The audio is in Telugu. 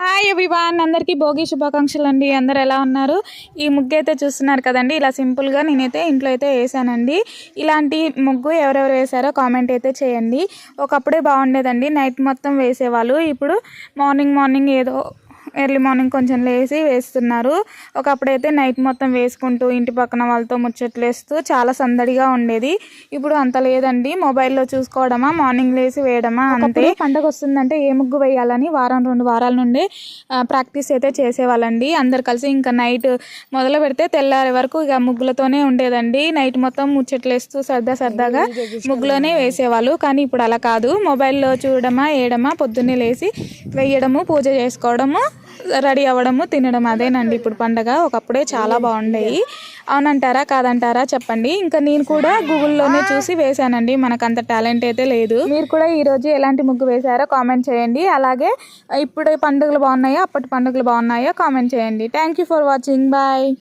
హాయ్ ఎవ్రీవన్, అందరికీ భోగి శుభాకాంక్షలు అండి. అందరు ఎలా ఉన్నారు? ఈ ముగ్గు అయితే చూస్తున్నారు కదండి, ఇలా సింపుల్గా నేనైతే ఇంట్లో అయితే వేసానండి. ఇలాంటి ముగ్గు ఎవరెవరు వేసారో కామెంట్ అయితే చేయండి. ఒకప్పుడే బాగుండేదండి, నైట్ మొత్తం వేసేవాళ్ళు. ఇప్పుడు మార్నింగ్ ఏదో ఎర్లీ మార్నింగ్ కొంచెం లేసి వేస్తున్నారు. ఒకప్పుడైతే నైట్ మొత్తం వేసుకుంటూ ఇంటి పక్కన వాళ్ళతో ముచ్చట్లేస్తూ చాలా సందడిగా ఉండేది. ఇప్పుడు అంత లేదండి, మొబైల్లో చూసుకోవడమా, మార్నింగ్ లేసి వేయడమా అంతే. పండగ వస్తుందంటే ఏ ముగ్గు వేయాలని వారం 2 వారాల నుండి ప్రాక్టీస్ అయితే చేసేవాళ్ళండి. అందరు కలిసి ఇంకా నైట్ మొదలు పెడితే తెల్లారి వరకు ఇక ముగ్గులతోనే ఉండేదండి. నైట్ మొత్తం ముచ్చట్లేస్తూ సరదాగా ముగ్గులోనే వేసేవాళ్ళు. కానీ ఇప్పుడు అలా కాదు, మొబైల్లో చూడడమా వేయడమా, పొద్దున్నే లేసి వేయడము, పూజ చేసుకోవడము, రెడీ అవ్వడము, తినడం, అదేనండి ఇప్పుడు పండగ. ఒకప్పుడే చాలా బాగుండేవి. అవునంటారా కాదంటారా చెప్పండి. ఇంకా నేను కూడా గూగుల్లోనే చూసి వేసానండి, మనకు అంత టాలెంట్ అయితే లేదు. మీరు కూడా ఈరోజు ఎలాంటి ముగ్గు వేసారో కామెంట్ చేయండి. అలాగే ఇప్పుడు పండుగలు బాగున్నాయో అప్పటి పండుగలు బాగున్నాయో కామెంట్ చేయండి. Thank you for watching. Bye.